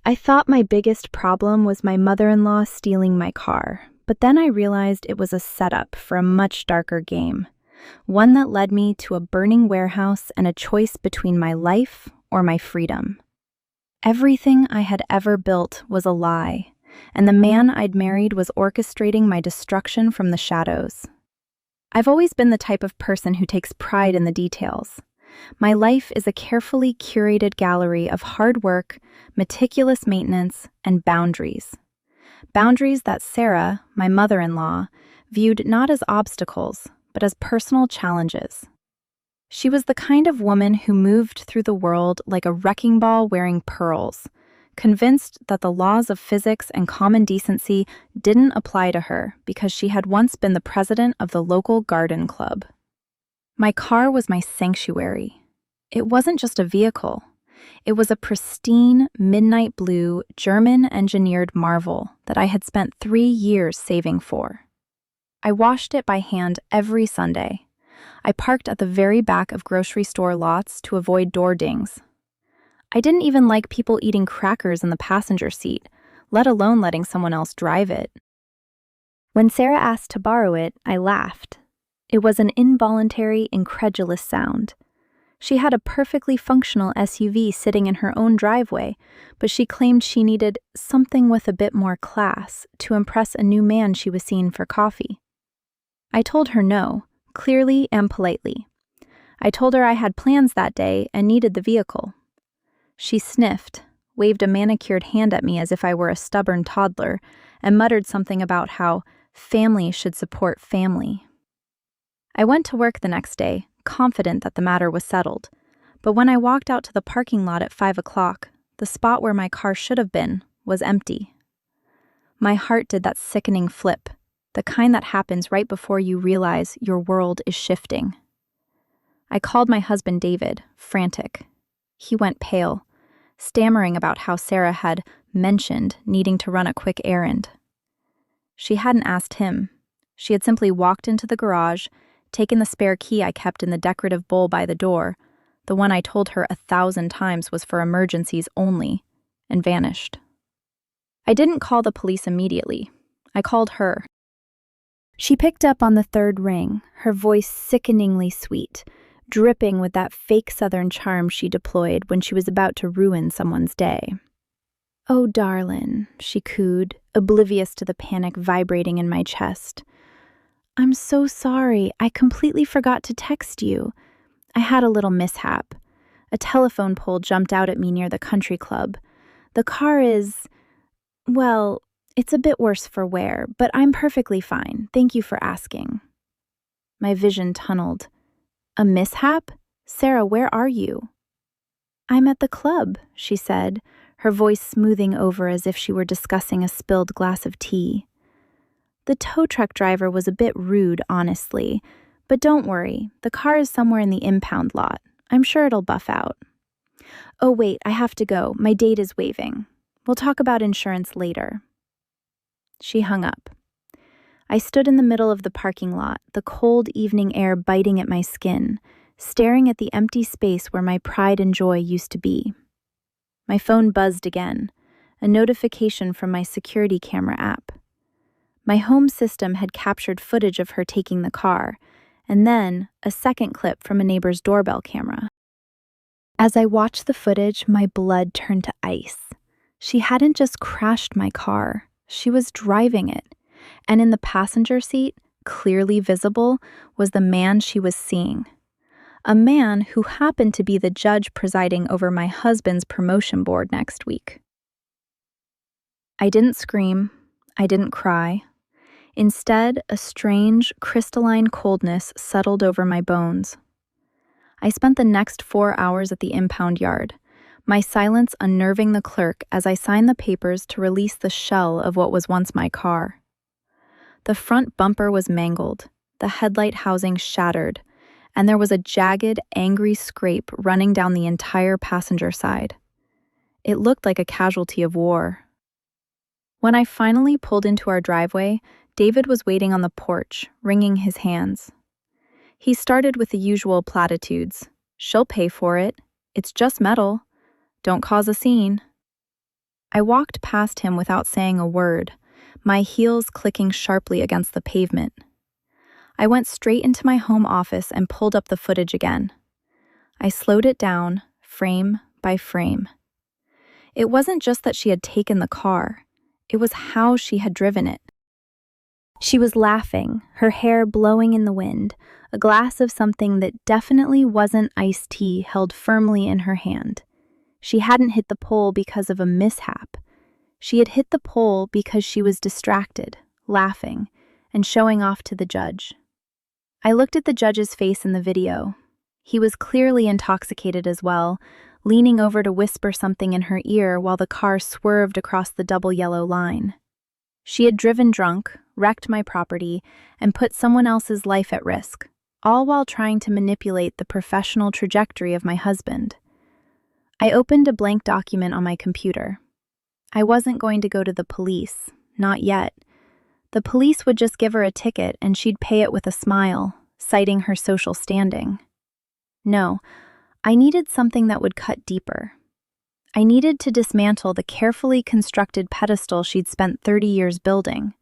I thought my biggest problem was my mother-in-law stealing my car, but then I realized it was a setup for a much darker game, one that led me to a burning warehouse and a choice between my life or my freedom. Everything I had ever built was a lie, and the man I'd married was orchestrating my destruction from the shadows. I've always been the type of person who takes pride in the details. My life is a carefully curated gallery of hard work, meticulous maintenance, and boundaries. Boundaries that Sarah, my mother-in-law, viewed not as obstacles, but as personal challenges. She was the kind of woman who moved through the world like a wrecking ball wearing pearls, convinced that the laws of physics and common decency didn't apply to her because she had once been the president of the local garden club. My car was my sanctuary. It wasn't just a vehicle. It was a pristine, midnight blue, German-engineered marvel that I had spent 3 years saving for. I washed it by hand every Sunday. I parked at the very back of grocery store lots to avoid door dings. I didn't even like people eating crackers in the passenger seat, let alone letting someone else drive it. When Sarah asked to borrow it, I laughed. It was an involuntary, incredulous sound. She had a perfectly functional SUV sitting in her own driveway, but she claimed she needed something with a bit more class to impress a new man she was seeing for coffee. I told her no, clearly and politely. I told her I had plans that day and needed the vehicle. She sniffed, waved a manicured hand at me as if I were a stubborn toddler, and muttered something about how family should support family. I went to work the next day, confident that the matter was settled, but when I walked out to the parking lot at 5 o'clock, the spot where my car should have been was empty. My heart did that sickening flip, the kind that happens right before you realize your world is shifting. I called my husband David, frantic. He went pale, stammering about how Sarah had mentioned needing to run a quick errand. She hadn't asked him. She had simply walked into the garage, taken the spare key I kept in the decorative bowl by the door, the one I told her 1,000 times was for emergencies only, and vanished. I didn't call the police immediately. I called her. She picked up on the third ring, her voice sickeningly sweet, dripping with that fake Southern charm she deployed when she was about to ruin someone's day. "Oh, darlin'," she cooed, oblivious to the panic vibrating in my chest. "I'm so sorry. I completely forgot to text you. I had a little mishap. A telephone pole jumped out at me near the country club. The car is, well, it's a bit worse for wear, but I'm perfectly fine. Thank you for asking." My vision tunneled. "A mishap? Sarah, where are you?" "I'm at the club," she said, her voice smoothing over as if she were discussing a spilled glass of tea. "The tow truck driver was a bit rude, honestly, but don't worry, the car is somewhere in the impound lot. I'm sure it'll buff out." "Oh wait, I have to go. My date is waving. We'll talk about insurance later." She hung up. I stood in the middle of the parking lot, the cold evening air biting at my skin, staring at the empty space where my pride and joy used to be. My phone buzzed again, a notification from my security camera app. My home system had captured footage of her taking the car, and then a second clip from a neighbor's doorbell camera. As I watched the footage, my blood turned to ice. She hadn't just crashed my car, she was driving it, and in the passenger seat, clearly visible, was the man she was seeing. A man who happened to be the judge presiding over my husband's promotion board next week. I didn't scream. I didn't cry. Instead, a strange, crystalline coldness settled over my bones. I spent the next 4 hours at the impound yard, my silence unnerving the clerk as I signed the papers to release the shell of what was once my car. The front bumper was mangled, the headlight housing shattered, and there was a jagged, angry scrape running down the entire passenger side. It looked like a casualty of war. When I finally pulled into our driveway, David was waiting on the porch, wringing his hands. He started with the usual platitudes. "She'll pay for it. It's just metal. Don't cause a scene." I walked past him without saying a word, my heels clicking sharply against the pavement. I went straight into my home office and pulled up the footage again. I slowed it down, frame by frame. It wasn't just that she had taken the car, it was how she had driven it. She was laughing, her hair blowing in the wind, a glass of something that definitely wasn't iced tea held firmly in her hand. She hadn't hit the pole because of a mishap. She had hit the pole because she was distracted, laughing, and showing off to the judge. I looked at the judge's face in the video. He was clearly intoxicated as well, leaning over to whisper something in her ear while the car swerved across the double yellow line. She had driven drunk, wrecked my property, and put someone else's life at risk, all while trying to manipulate the professional trajectory of my husband. I opened a blank document on my computer. I wasn't going to go to the police, not yet. The police would just give her a ticket and she'd pay it with a smile, citing her social standing. No, I needed something that would cut deeper. I needed to dismantle the carefully constructed pedestal she'd spent 30 years building.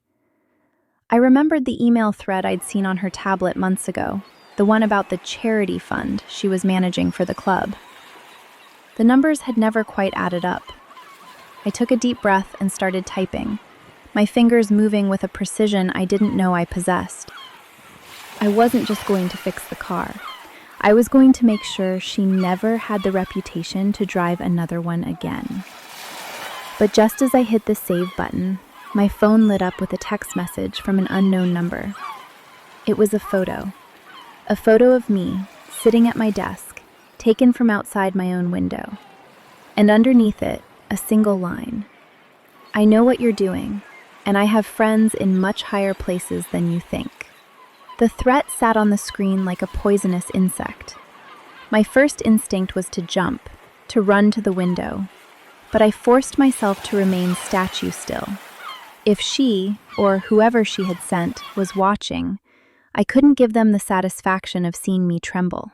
I remembered the email thread I'd seen on her tablet months ago, the one about the charity fund she was managing for the club. The numbers had never quite added up. I took a deep breath and started typing, my fingers moving with a precision I didn't know I possessed. I wasn't just going to fix the car. I was going to make sure she never had the reputation to drive another one again. But just as I hit the save button, my phone lit up with a text message from an unknown number. It was a photo of me sitting at my desk, taken from outside my own window. And underneath it, a single line. I know what you're doing, and I have friends in much higher places than you think. The threat sat on the screen like a poisonous insect. My first instinct was to jump, to run to the window, but I forced myself to remain statue still. If she, or whoever she had sent, was watching, I couldn't give them the satisfaction of seeing me tremble.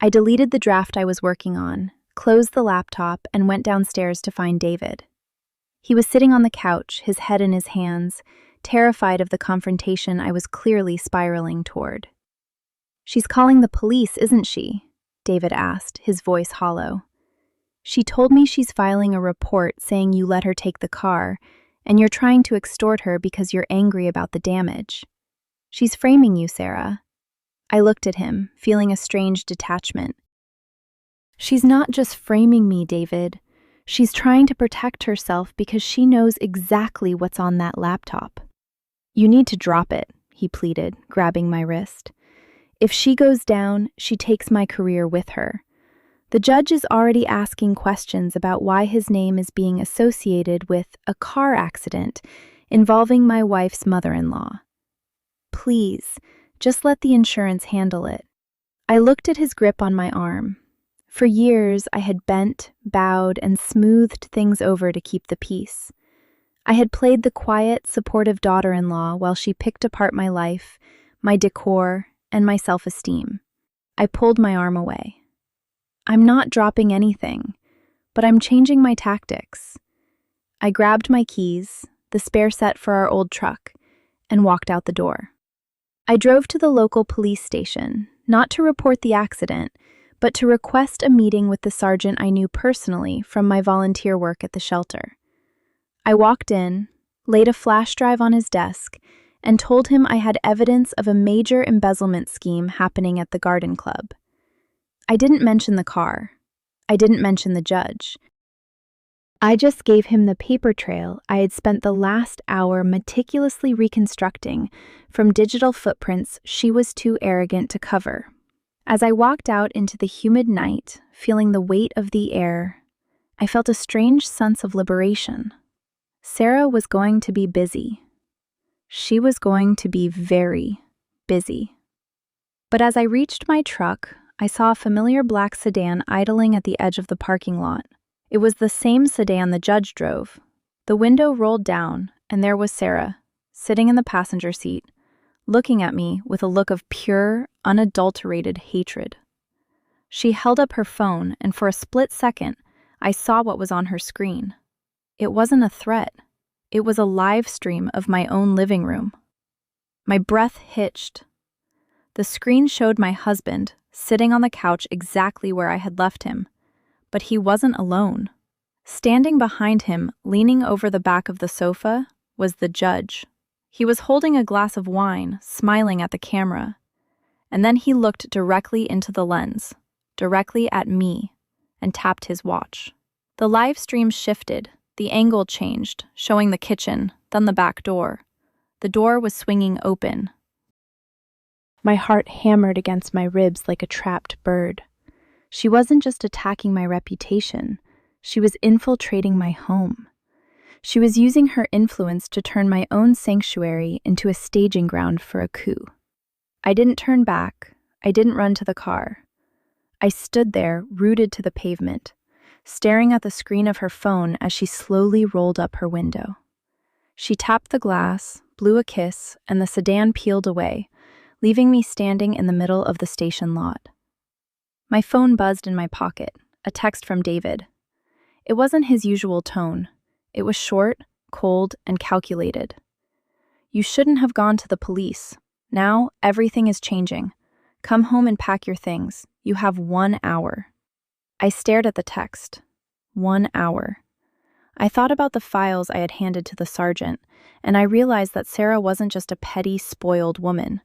I deleted the draft I was working on, closed the laptop, and went downstairs to find David. He was sitting on the couch, his head in his hands, terrified of the confrontation I was clearly spiraling toward. "She's calling the police, isn't she?" David asked, his voice hollow. "She told me she's filing a report saying you let her take the car, and you're trying to extort her because you're angry about the damage. She's framing you, Sarah." I looked at him, feeling a strange detachment. "She's not just framing me, David. She's trying to protect herself because she knows exactly what's on that laptop." "You need to drop it," he pleaded, grabbing my wrist. "If she goes down, she takes my career with her. The judge is already asking questions about why his name is being associated with a car accident involving my wife's mother-in-law. Please, just let the insurance handle it." I looked at his grip on my arm. For years, I had bent, bowed, and smoothed things over to keep the peace. I had played the quiet, supportive daughter-in-law while she picked apart my life, my decor, and my self-esteem. I pulled my arm away. "I'm not dropping anything, but I'm changing my tactics." I grabbed my keys, the spare set for our old truck, and walked out the door. I drove to the local police station, not to report the accident, but to request a meeting with the sergeant I knew personally from my volunteer work at the shelter. I walked in, laid a flash drive on his desk, and told him I had evidence of a major embezzlement scheme happening at the garden club. I didn't mention the car. I didn't mention the judge. I just gave him the paper trail I had spent the last hour meticulously reconstructing from digital footprints she was too arrogant to cover. As I walked out into the humid night, feeling the weight of the air, I felt a strange sense of liberation. Sarah was going to be busy. She was going to be very busy. But as I reached my truck, I saw a familiar black sedan idling at the edge of the parking lot. It was the same sedan the judge drove. The window rolled down, and there was Sarah, sitting in the passenger seat, looking at me with a look of pure, unadulterated hatred. She held up her phone, and for a split second, I saw what was on her screen. It wasn't a threat. It was a live stream of my own living room. My breath hitched. The screen showed my husband, sitting on the couch exactly where I had left him. But he wasn't alone. Standing behind him, leaning over the back of the sofa, was the judge. He was holding a glass of wine, smiling at the camera. And then he looked directly into the lens, directly at me, and tapped his watch. The live stream shifted. The angle changed, showing the kitchen, then the back door. The door was swinging open. My heart hammered against my ribs like a trapped bird. She wasn't just attacking my reputation. She was infiltrating my home. She was using her influence to turn my own sanctuary into a staging ground for a coup. I didn't turn back. I didn't run to the car. I stood there, rooted to the pavement, staring at the screen of her phone as she slowly rolled up her window. She tapped the glass, blew a kiss, and the sedan peeled away, leaving me standing in the middle of the station lot. My phone buzzed in my pocket, a text from David. It wasn't his usual tone. It was short, cold, and calculated. "You shouldn't have gone to the police. Now, everything is changing. Come home and pack your things. You have 1 hour." I stared at the text. 1 hour. I thought about the files I had handed to the sergeant, and I realized that Sarah wasn't just a petty, spoiled woman.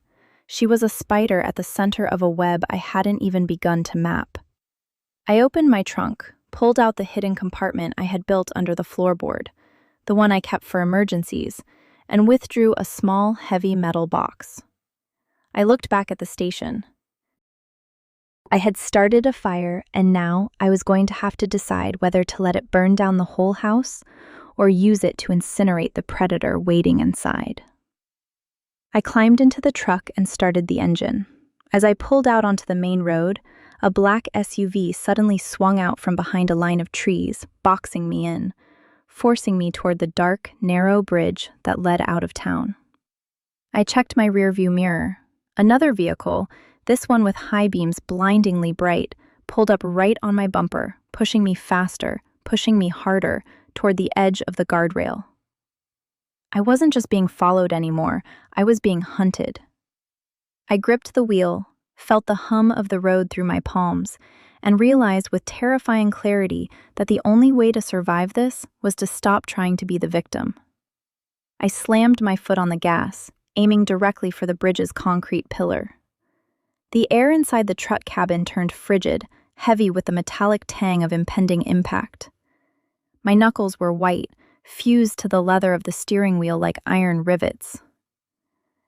She was a spider at the center of a web I hadn't even begun to map. I opened my trunk, pulled out the hidden compartment I had built under the floorboard, the one I kept for emergencies, and withdrew a small, heavy metal box. I looked back at the station. I had started a fire, and now I was going to have to decide whether to let it burn down the whole house or use it to incinerate the predator waiting inside. I climbed into the truck and started the engine. As I pulled out onto the main road, a black SUV suddenly swung out from behind a line of trees, boxing me in, forcing me toward the dark, narrow bridge that led out of town. I checked my rearview mirror. Another vehicle, this one with high beams blindingly bright, pulled up right on my bumper, pushing me faster, pushing me harder, toward the edge of the guardrail. I wasn't just being followed anymore, I was being hunted. I gripped the wheel, felt the hum of the road through my palms, and realized with terrifying clarity that the only way to survive this was to stop trying to be the victim. I slammed my foot on the gas, aiming directly for the bridge's concrete pillar. The air inside the truck cabin turned frigid, heavy with the metallic tang of impending impact. My knuckles were white, fused to the leather of the steering wheel like iron rivets.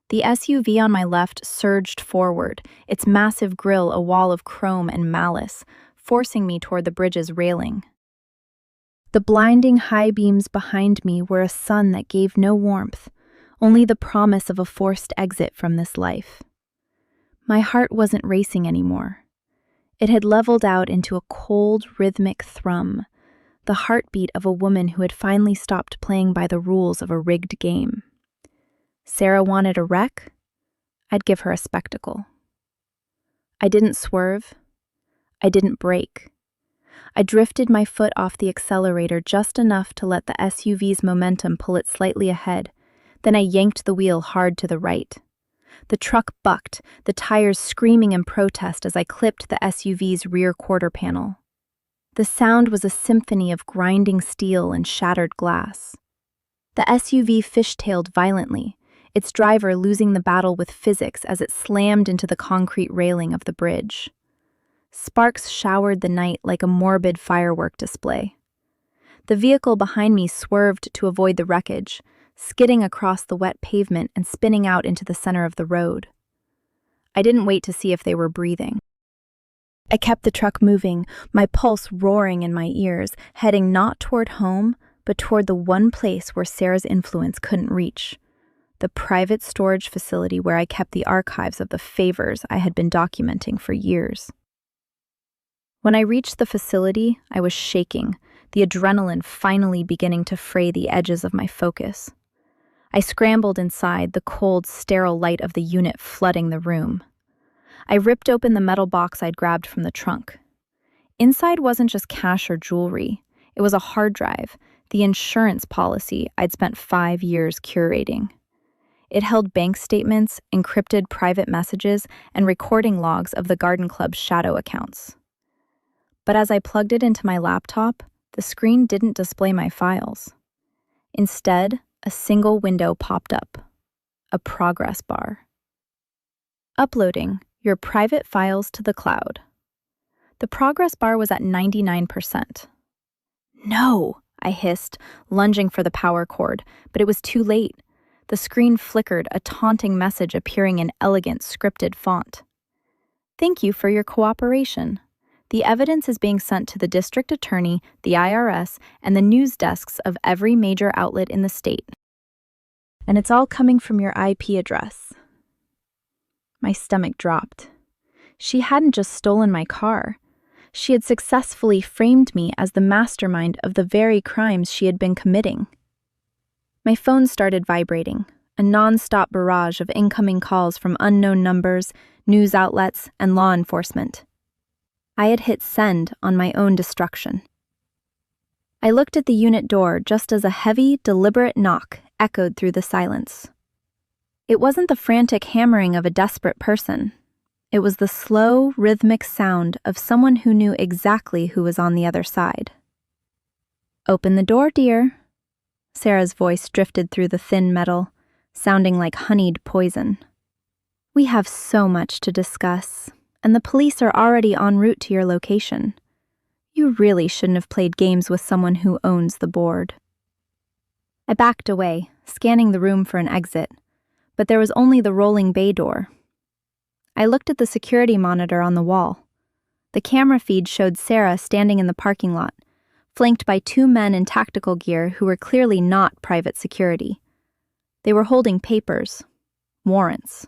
The SUV on my left surged forward, its massive grille a wall of chrome and malice, forcing me toward the bridge's railing. The blinding high beams behind me were a sun that gave no warmth, only the promise of a forced exit from this life. My heart wasn't racing anymore. It had leveled out into a cold, rhythmic thrum, the heartbeat of a woman who had finally stopped playing by the rules of a rigged game. Sarah wanted a wreck? I'd give her a spectacle. I didn't swerve. I didn't brake. I drifted my foot off the accelerator just enough to let the SUV's momentum pull it slightly ahead. Then I yanked the wheel hard to the right. The truck bucked, the tires screaming in protest as I clipped the SUV's rear quarter panel. The sound was a symphony of grinding steel and shattered glass. The SUV fishtailed violently, its driver losing the battle with physics as it slammed into the concrete railing of the bridge. Sparks showered the night like a morbid firework display. The vehicle behind me swerved to avoid the wreckage, skidding across the wet pavement and spinning out into the center of the road. I didn't wait to see if they were breathing. I kept the truck moving, my pulse roaring in my ears, heading not toward home, but toward the one place where Sarah's influence couldn't reach, the private storage facility where I kept the archives of the favors I had been documenting for years. When I reached the facility, I was shaking, the adrenaline finally beginning to fray the edges of my focus. I scrambled inside, the cold, sterile light of the unit flooding the room. I ripped open the metal box I'd grabbed from the trunk. Inside wasn't just cash or jewelry. It was a hard drive, the insurance policy I'd spent 5 years curating. It held bank statements, encrypted private messages, and recording logs of the garden club's shadow accounts. But as I plugged it into my laptop, the screen didn't display my files. Instead, a single window popped up, a progress bar. Uploading your private files to the cloud. The progress bar was at 99%. No, I hissed, lunging for the power cord, but it was too late. The screen flickered, a taunting message appearing in elegant, scripted font. Thank you for your cooperation. The evidence is being sent to the district attorney, the IRS, and the news desks of every major outlet in the state. And it's all coming from your IP address. My stomach dropped. She hadn't just stolen my car. She had successfully framed me as the mastermind of the very crimes she had been committing. My phone started vibrating, a non-stop barrage of incoming calls from unknown numbers, news outlets, and law enforcement. I had hit send on my own destruction. I looked at the unit door just as a heavy, deliberate knock echoed through the silence. It wasn't the frantic hammering of a desperate person. It was the slow, rhythmic sound of someone who knew exactly who was on the other side. "Open the door, dear." Sarah's voice drifted through the thin metal, sounding like honeyed poison. "We have so much to discuss, and the police are already en route to your location. You really shouldn't have played games with someone who owns the board." I backed away, scanning the room for an exit, but there was only the rolling bay door. I looked at the security monitor on the wall. The camera feed showed Sarah standing in the parking lot, flanked by 2 men in tactical gear who were clearly not private security. They were holding papers, warrants.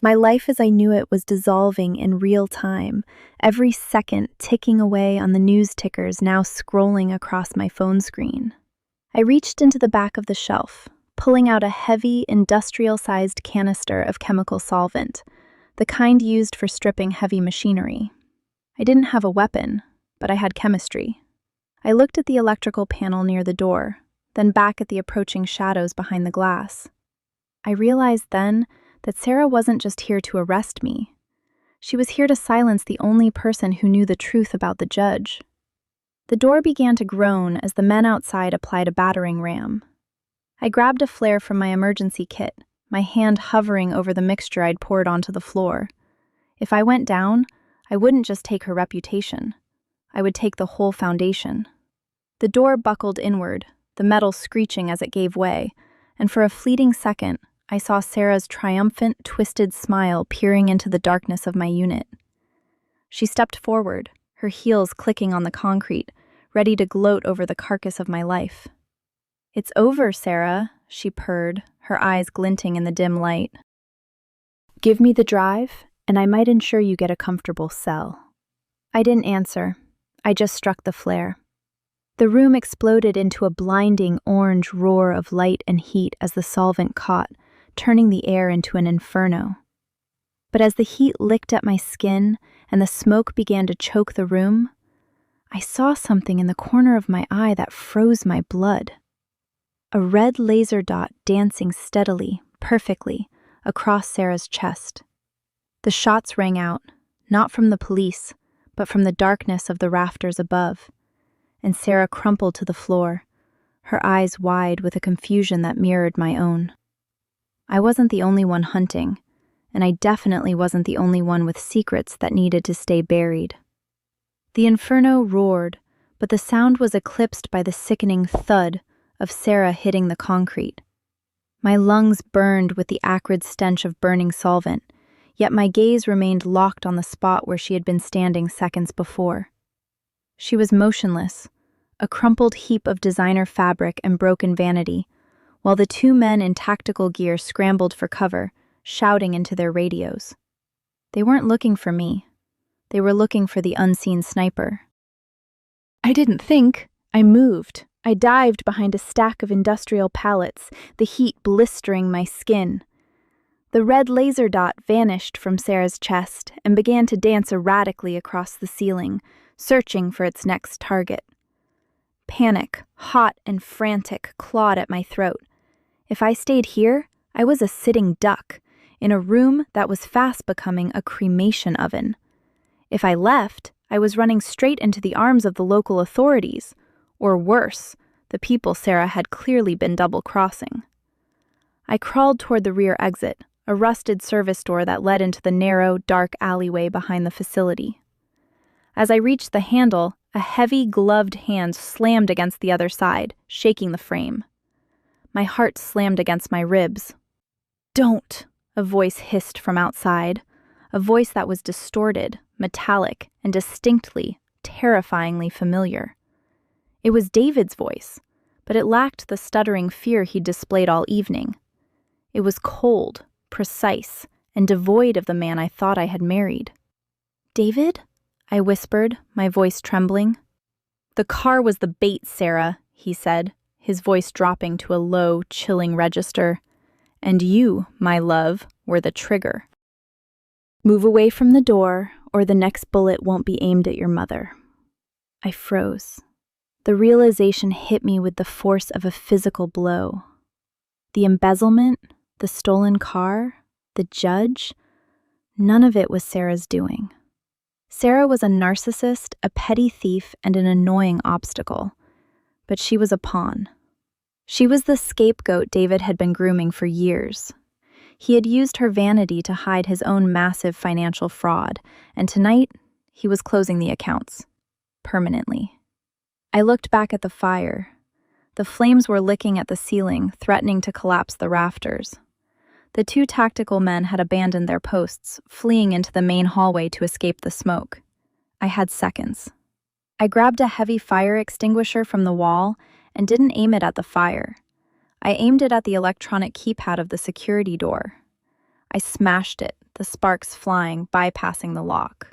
My life as I knew it was dissolving in real time, every second ticking away on the news tickers now scrolling across my phone screen. I reached into the back of the shelf, pulling out a heavy, industrial-sized canister of chemical solvent, the kind used for stripping heavy machinery. I didn't have a weapon, but I had chemistry. I looked at the electrical panel near the door, then back at the approaching shadows behind the glass. I realized then that Sarah wasn't just here to arrest me. She was here to silence the only person who knew the truth about the judge. The door began to groan as the men outside applied a battering ram. I grabbed a flare from my emergency kit, my hand hovering over the mixture I'd poured onto the floor. If I went down, I wouldn't just take her reputation. I would take the whole foundation. The door buckled inward, the metal screeching as it gave way, and for a fleeting second, I saw Sarah's triumphant, twisted smile peering into the darkness of my unit. She stepped forward, her heels clicking on the concrete, ready to gloat over the carcass of my life. "It's over, Sarah," she purred, her eyes glinting in the dim light. "Give me the drive, and I might ensure you get a comfortable cell." I didn't answer. I just struck the flare. The room exploded into a blinding orange roar of light and heat as the solvent caught, turning the air into an inferno. But as the heat licked at my skin and the smoke began to choke the room, I saw something in the corner of my eye that froze my blood. A red laser dot dancing steadily, perfectly, across Sarah's chest. The shots rang out, not from the police, but from the darkness of the rafters above, and Sarah crumpled to the floor, her eyes wide with a confusion that mirrored my own. I wasn't the only one hunting, and I definitely wasn't the only one with secrets that needed to stay buried. The inferno roared, but the sound was eclipsed by the sickening thud of Sarah hitting the concrete. My lungs burned with the acrid stench of burning solvent, yet my gaze remained locked on the spot where she had been standing seconds before. She was motionless, a crumpled heap of designer fabric and broken vanity, while the 2 men in tactical gear scrambled for cover, shouting into their radios. They weren't looking for me. They were looking for the unseen sniper. I didn't think. I moved. I dived behind a stack of industrial pallets, the heat blistering my skin. The red laser dot vanished from Sarah's chest and began to dance erratically across the ceiling, searching for its next target. Panic, hot and frantic, clawed at my throat. If I stayed here, I was a sitting duck, in a room that was fast becoming a cremation oven. If I left, I was running straight into the arms of the local authorities, or worse, the people Sarah had clearly been double-crossing. I crawled toward the rear exit, a rusted service door that led into the narrow, dark alleyway behind the facility. As I reached the handle, a heavy, gloved hand slammed against the other side, shaking the frame. My heart slammed against my ribs. "Don't!" a voice hissed from outside, a voice that was distorted, metallic, and distinctly, terrifyingly familiar. It was David's voice, but it lacked the stuttering fear he'd displayed all evening. It was cold, precise, and devoid of the man I thought I had married. "David?" I whispered, my voice trembling. "The car was the bait, Sarah," he said, his voice dropping to a low, chilling register. "And you, my love, were the trigger. Move away from the door, or the next bullet won't be aimed at your mother." I froze. The realization hit me with the force of a physical blow. The embezzlement, the stolen car, the judge, none of it was Sarah's doing. Sarah was a narcissist, a petty thief, and an annoying obstacle. But she was a pawn. She was the scapegoat David had been grooming for years. He had used her vanity to hide his own massive financial fraud, and tonight, he was closing the accounts. Permanently. I looked back at the fire. The flames were licking at the ceiling, threatening to collapse the rafters. The two tactical men had abandoned their posts, fleeing into the main hallway to escape the smoke. I had seconds. I grabbed a heavy fire extinguisher from the wall and didn't aim it at the fire. I aimed it at the electronic keypad of the security door. I smashed it, the sparks flying, bypassing the lock.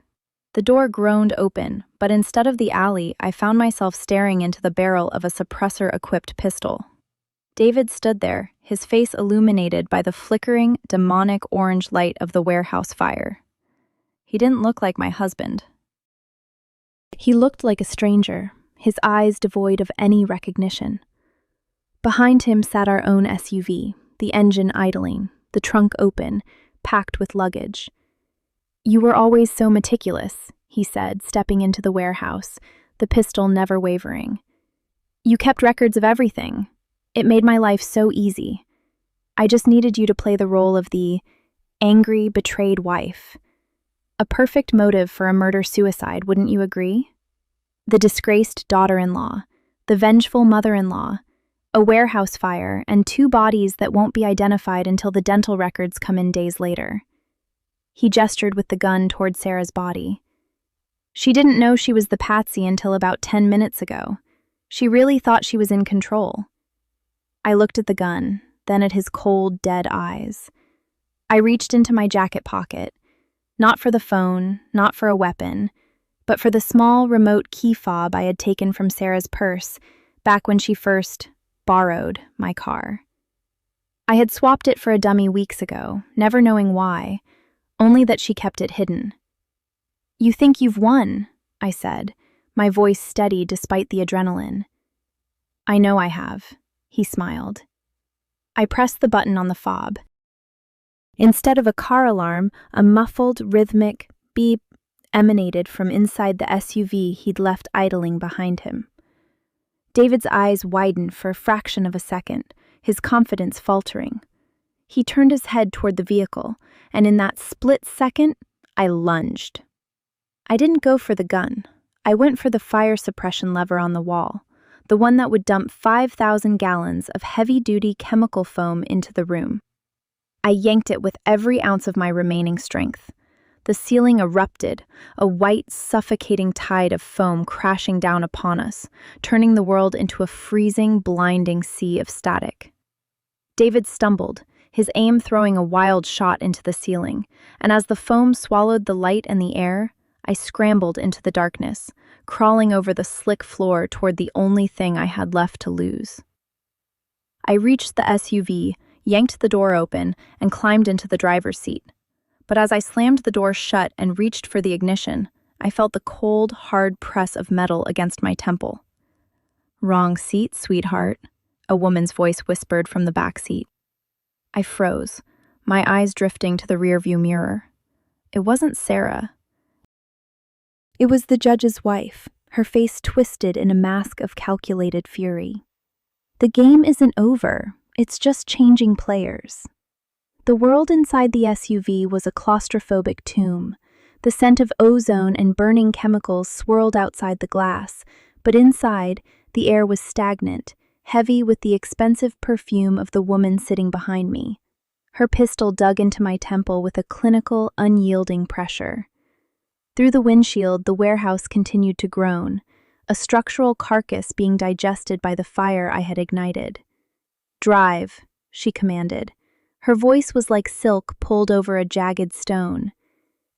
The door groaned open, but instead of the alley, I found myself staring into the barrel of a suppressor-equipped pistol. David stood there, his face illuminated by the flickering, demonic orange light of the warehouse fire. He didn't look like my husband. He looked like a stranger, his eyes devoid of any recognition. Behind him sat our own SUV, the engine idling, the trunk open, packed with luggage. "You were always so meticulous," he said, stepping into the warehouse, the pistol never wavering. "You kept records of everything. It made my life so easy. I just needed you to play the role of the angry, betrayed wife. A perfect motive for a murder-suicide, wouldn't you agree? The disgraced daughter-in-law, the vengeful mother-in-law, a warehouse fire, and two bodies that won't be identified until the dental records come in days later." He gestured with the gun toward Sarah's body. "She didn't know she was the patsy until about 10 minutes ago. She really thought she was in control." I looked at the gun, then at his cold, dead eyes. I reached into my jacket pocket, not for the phone, not for a weapon, but for the small remote key fob I had taken from Sarah's purse back when she first borrowed my car. I had swapped it for a dummy weeks ago, never knowing why, only that she kept it hidden. "You think you've won," I said, my voice steady despite the adrenaline. "I know I have," he smiled. I pressed the button on the fob. Instead of a car alarm, a muffled, rhythmic beep emanated from inside the SUV he'd left idling behind him. David's eyes widened for a fraction of a second, his confidence faltering. He turned his head toward the vehicle, and in that split second, I lunged. I didn't go for the gun. I went for the fire suppression lever on the wall, the one that would dump 5,000 gallons of heavy-duty chemical foam into the room. I yanked it with every ounce of my remaining strength. The ceiling erupted, a white, suffocating tide of foam crashing down upon us, turning the world into a freezing, blinding sea of static. David stumbled, his aim throwing a wild shot into the ceiling, and as the foam swallowed the light and the air, I scrambled into the darkness, crawling over the slick floor toward the only thing I had left to lose. I reached the SUV, yanked the door open, and climbed into the driver's seat. But as I slammed the door shut and reached for the ignition, I felt the cold, hard press of metal against my temple. "Wrong seat, sweetheart," a woman's voice whispered from the back seat. I froze, my eyes drifting to the rearview mirror. It wasn't Sarah. It was the judge's wife, her face twisted in a mask of calculated fury. The game isn't over, it's just changing players. The world inside the SUV was a claustrophobic tomb. The scent of ozone and burning chemicals swirled outside the glass, but inside, the air was stagnant, heavy with the expensive perfume of the woman sitting behind me. Her pistol dug into my temple with a clinical, unyielding pressure. Through the windshield, the warehouse continued to groan, a structural carcass being digested by the fire I had ignited. "Drive," she commanded. Her voice was like silk pulled over a jagged stone.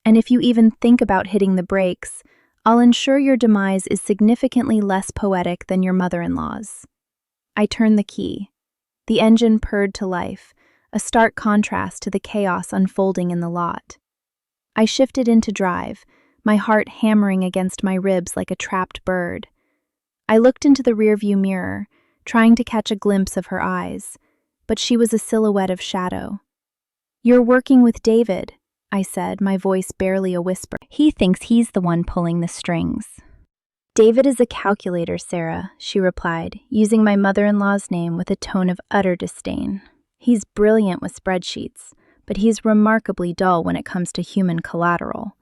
"And if you even think about hitting the brakes, I'll ensure your demise is significantly less poetic than your mother-in-law's." I turned the key. The engine purred to life, a stark contrast to the chaos unfolding in the lot. I shifted into drive, my heart hammering against my ribs like a trapped bird. I looked into the rearview mirror, trying to catch a glimpse of her eyes, but she was a silhouette of shadow. "You're working with David," I said, my voice barely a whisper. "He thinks he's the one pulling the strings." "David is a calculator, Sarah," she replied, using my mother-in-law's name with a tone of utter disdain. "He's brilliant with spreadsheets, but he's remarkably dull when it comes to human collateral.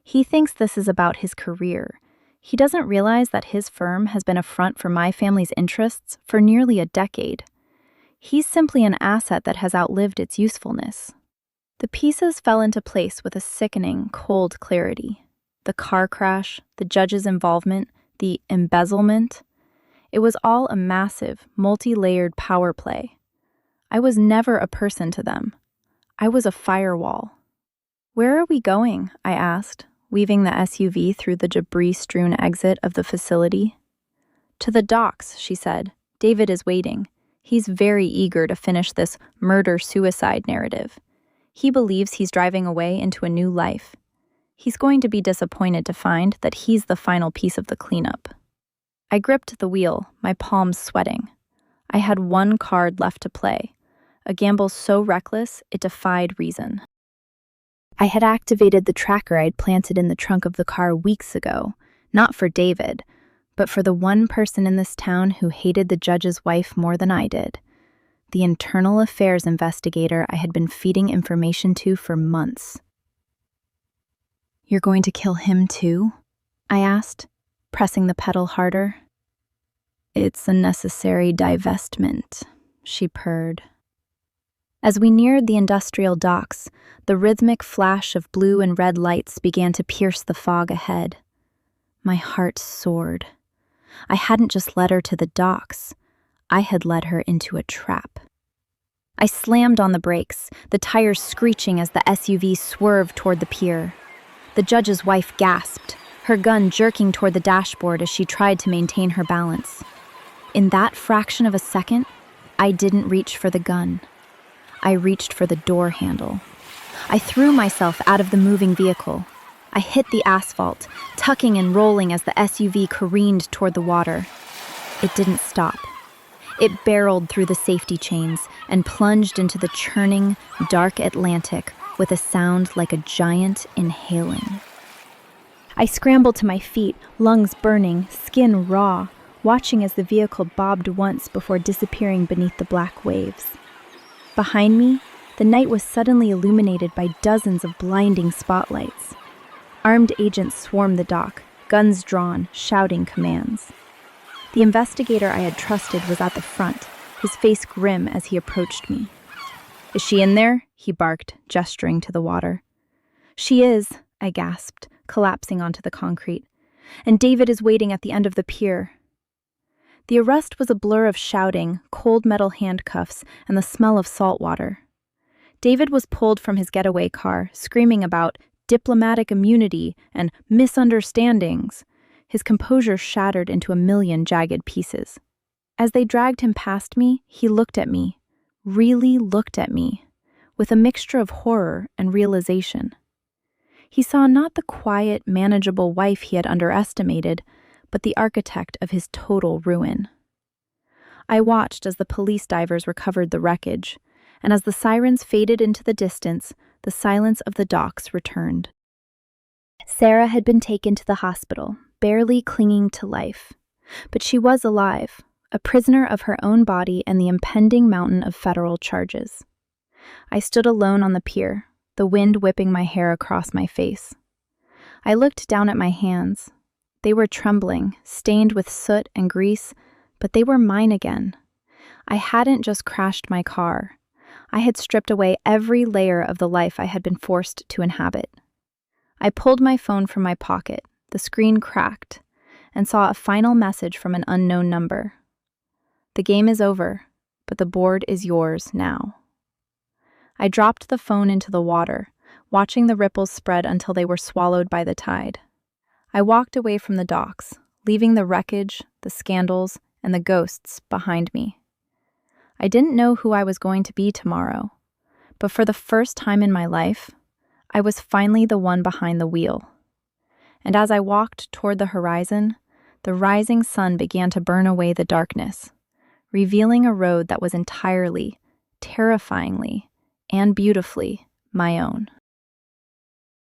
He thinks this is about his career. He doesn't realize that his firm has been a front for my family's interests for nearly a decade. He's simply an asset that has outlived its usefulness." The pieces fell into place with a sickening, cold clarity. The car crash, the judge's involvement, the embezzlement. It was all a massive, multi-layered power play. I was never a person to them. I was a firewall. "Where are we going?" I asked, weaving the SUV through the debris-strewn exit of the facility. "To the docks," she said. "David is waiting. He's very eager to finish this murder-suicide narrative. He believes he's driving away into a new life. He's going to be disappointed to find that he's the final piece of the cleanup." I gripped the wheel, my palms sweating. I had one card left to play, a gamble so reckless it defied reason. I had activated the tracker I'd planted in the trunk of the car weeks ago, not for David, but for the one person in this town who hated the judge's wife more than I did. The internal affairs investigator I had been feeding information to for months. "You're going to kill him too?" I asked, pressing the pedal harder. "It's a necessary divestment," she purred. As we neared the industrial docks, the rhythmic flash of blue and red lights began to pierce the fog ahead. My heart soared. I hadn't just led her to the docks. I had led her into a trap. I slammed on the brakes, the tires screeching as the SUV swerved toward the pier. The judge's wife gasped, her gun jerking toward the dashboard as she tried to maintain her balance. In that fraction of a second, I didn't reach for the gun. I reached for the door handle. I threw myself out of the moving vehicle. I hit the asphalt, tucking and rolling as the SUV careened toward the water. It didn't stop. It barreled through the safety chains and plunged into the churning, dark Atlantic with a sound like a giant inhaling. I scrambled to my feet, lungs burning, skin raw, watching as the vehicle bobbed once before disappearing beneath the black waves. Behind me, the night was suddenly illuminated by dozens of blinding spotlights. Armed agents swarmed the dock, guns drawn, shouting commands. The investigator I had trusted was at the front, his face grim as he approached me. "Is she in there?" he barked, gesturing to the water. "She is," I gasped, collapsing onto the concrete. "And David is waiting at the end of the pier." The arrest was a blur of shouting, cold metal handcuffs, and the smell of salt water. David was pulled from his getaway car, screaming about diplomatic immunity and misunderstandings. His composure shattered into a million jagged pieces. As they dragged him past me, he looked at me, really looked at me, with a mixture of horror and realization. He saw not the quiet, manageable wife he had underestimated, but the architect of his total ruin. I watched as the police divers recovered the wreckage, and as the sirens faded into the distance, the silence of the docks returned. Sarah had been taken to the hospital, barely clinging to life. But she was alive, a prisoner of her own body and the impending mountain of federal charges. I stood alone on the pier, the wind whipping my hair across my face. I looked down at my hands. They were trembling, stained with soot and grease, but they were mine again. I hadn't just crashed my car. I had stripped away every layer of the life I had been forced to inhabit. I pulled my phone from my pocket, the screen cracked, and saw a final message from an unknown number. The game is over, but the board is yours now. I dropped the phone into the water, watching the ripples spread until they were swallowed by the tide. I walked away from the docks, leaving the wreckage, the scandals, and the ghosts behind me. I didn't know who I was going to be tomorrow, but for the first time in my life, I was finally the one behind the wheel. And as I walked toward the horizon, the rising sun began to burn away the darkness, revealing a road that was entirely, terrifyingly, and beautifully my own.